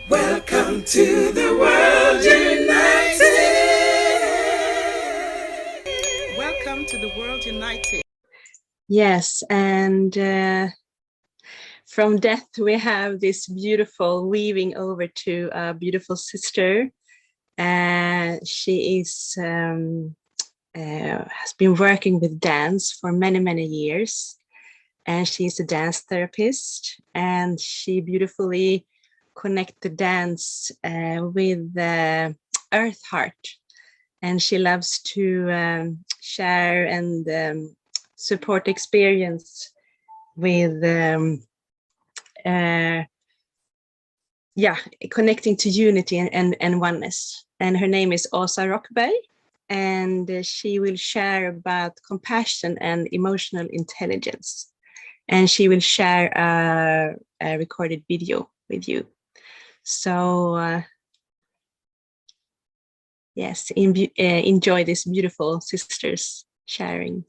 Welcome to the world united. Welcome to the world united. Yes, and from death we have this beautiful weaving over to a beautiful sister. She has been working with dance for many years, and she's a dance therapist, and she beautifully connects the dance with Earth Heart, and she loves to share and support experience with connecting to unity and oneness. And her name is Åsa Rockberg, and she will share about compassion and emotional intelligence. And she will share a recorded video with you. So yes, enjoy this beautiful sisters sharing.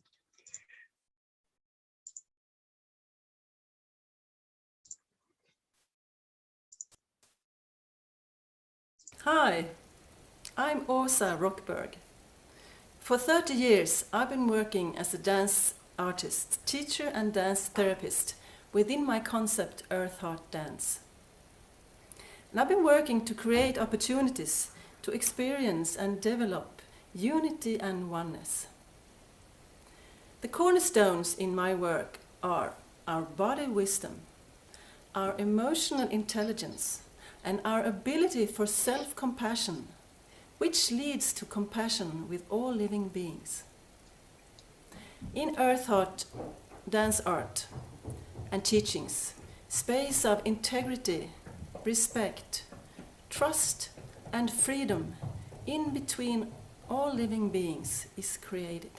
Hi, I'm Åsa Rockberg. For 30 years, I've been working as a dance artist, teacher and dance therapist within my concept Earth Heart Dance. And I've been working to create opportunities to experience and develop unity and oneness. The cornerstones in my work are our body wisdom, our emotional intelligence, and our ability for self-compassion, which leads to compassion with all living beings. In Earth Heart dance art and teachings, space of integrity, respect, trust, and freedom in between all living beings is created.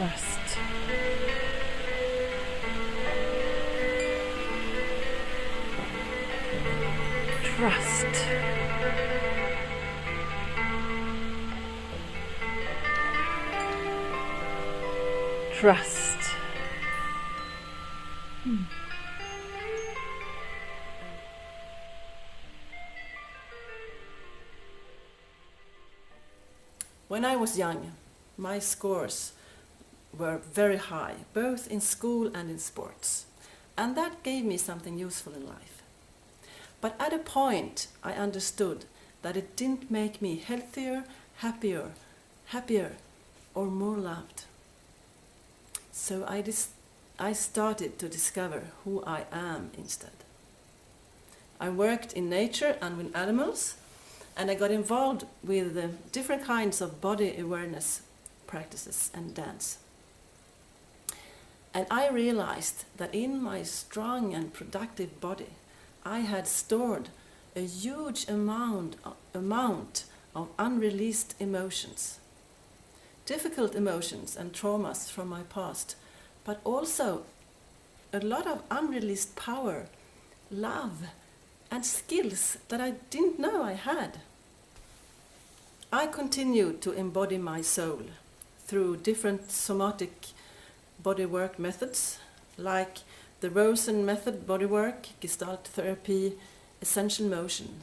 Trust. Trust. Trust. When I was young, my scores were very high, both in school and in sports. And that gave me something useful in life. But at a point, I understood that it didn't make me healthier, happier, or more loved. So I started to discover who I am instead. I worked in nature and with animals, and I got involved with different kinds of body awareness practices and dance. And I realized that in my strong and productive body, I had stored a huge amount of unreleased emotions. Difficult emotions and traumas from my past, but also a lot of unreleased power, love, and skills that I didn't know I had. I continued to embody my soul through different somatic bodywork methods, like the Rosen method bodywork, Gestalt therapy, essential motion,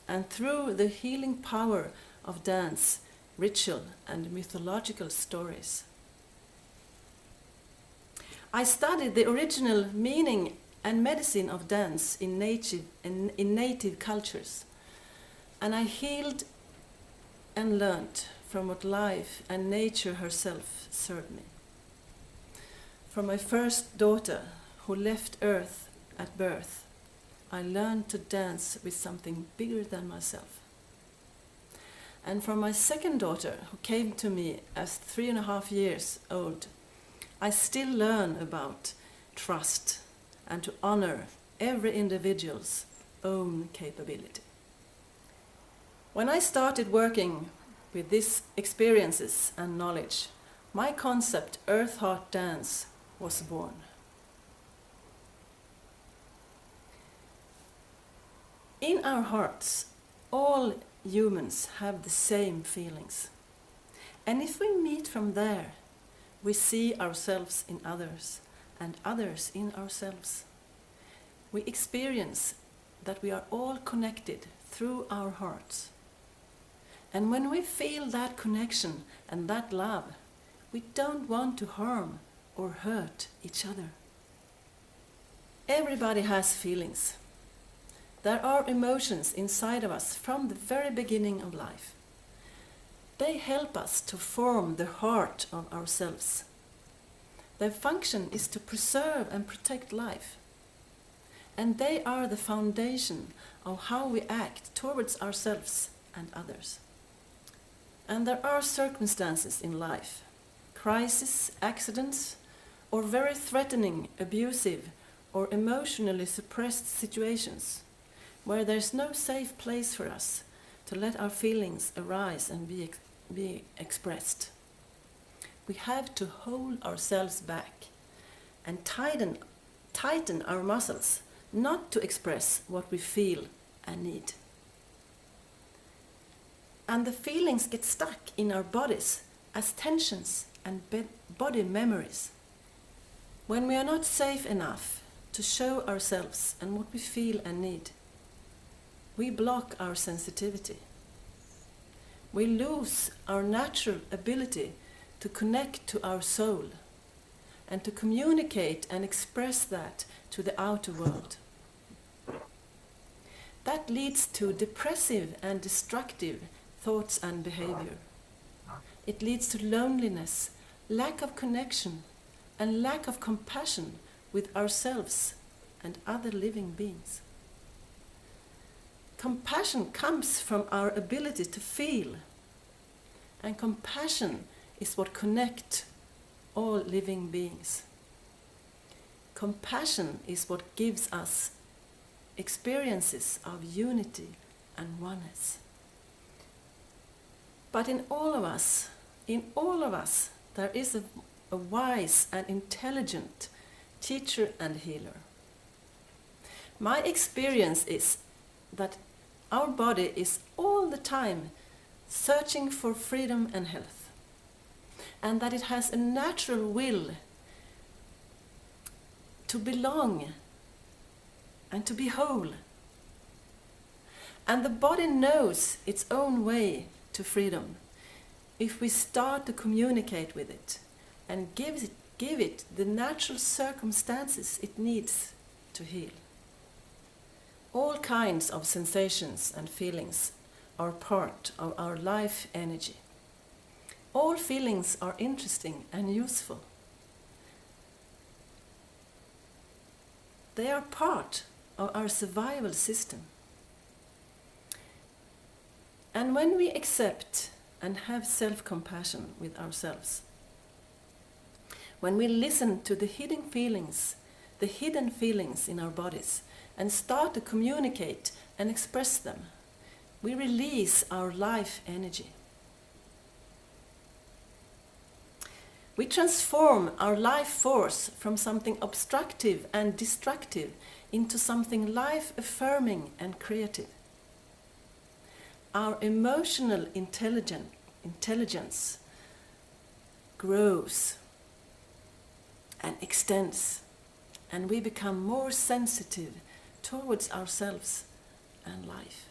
and through the healing power of dance, ritual, and mythological stories. I studied the original meaning and medicine of dance in native cultures, and I healed and learned from what life and nature herself served me. From my first daughter, who left Earth at birth, I learned to dance with something bigger than myself. And from my second daughter, who came to me as 3.5 years old, I still learn about trust and to honor every individual's own capability. When I started working with these experiences and knowledge, my concept Earth Heart Dance was born. In our hearts, all humans have the same feelings. And if we meet from there, we see ourselves in others and others in ourselves. We experience that we are all connected through our hearts. And when we feel that connection and that love, we don't want to harm or hurt each other. Everybody has feelings. There are emotions inside of us from the very beginning of life. They help us to form the heart of ourselves. Their function is to preserve and protect life. And they are the foundation of how we act towards ourselves and others. And there are circumstances in life, crises, accidents, or very threatening, abusive, or emotionally suppressed situations, where there's no safe place for us to let our feelings arise and be expressed. We have to hold ourselves back and tighten our muscles not to express what we feel and need. And the feelings get stuck in our bodies as tensions and body memories. When we are not safe enough to show ourselves and what we feel and need, we block our sensitivity. We lose our natural ability to connect to our soul and to communicate and express that to the outer world. That leads to depressive and destructive thoughts and behavior. It leads to loneliness, lack of connection, and lack of compassion with ourselves and other living beings. Compassion comes from our ability to feel, and compassion is what connects all living beings. Compassion is what gives us experiences of unity and oneness. But in all of us, there is a wise and intelligent teacher and healer. My experience is that our body is all the time searching for freedom and health, and that it has a natural will to belong and to be whole. And the body knows its own way to freedom if we start to communicate with it and give it the natural circumstances it needs to heal. All kinds of sensations and feelings are part of our life energy. All feelings are interesting and useful. They are part of our survival system. And when we accept and have self-compassion with ourselves, when we listen to the hidden feelings in our bodies and start to communicate and express them, we release our life energy. We transform our life force from something obstructive and destructive into something life-affirming and creative. Our emotional intelligence grows and extends, and we become more sensitive towards ourselves and life.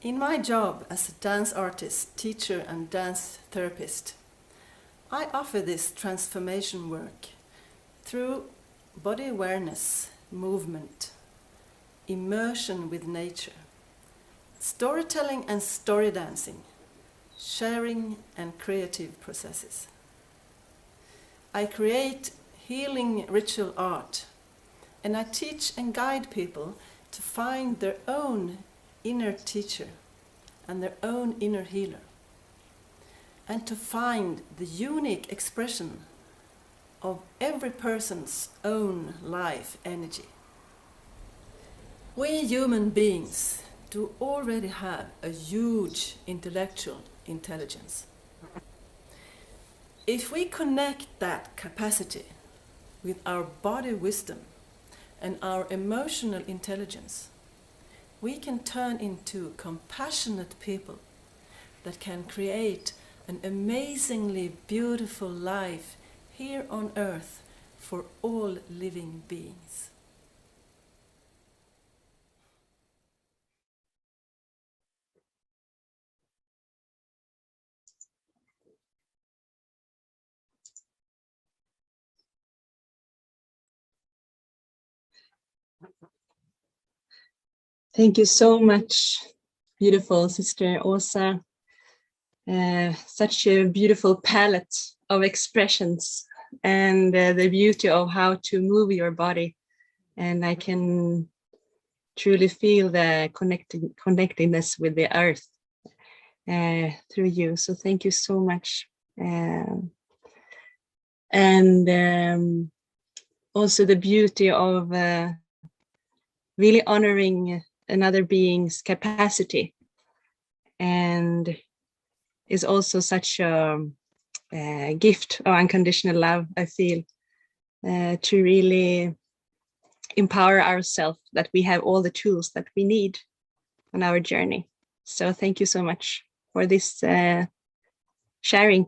In my job as a dance artist, teacher and dance therapist, I offer this transformation work through body awareness, movement, immersion with nature, storytelling and story dancing, sharing and creative processes. I create healing ritual art, and I teach and guide people to find their own inner teacher and their own inner healer, and to find the unique expression of every person's own life energy. We human beings do already have a huge intellectual intelligence. If we connect that capacity with our body wisdom and our emotional intelligence, we can turn into compassionate people that can create an amazingly beautiful life here on earth for all living beings. Thank you so much, beautiful Sister Åsa. Such a beautiful palette of expressions and the beauty of how to move your body. And I can truly feel the connectedness with the earth through you. So thank you so much. And also the beauty of really honoring another being's capacity, and is also such a gift of unconditional love, I feel, to really empower ourselves, that we have all the tools that we need on our journey. So thank you so much for this sharing.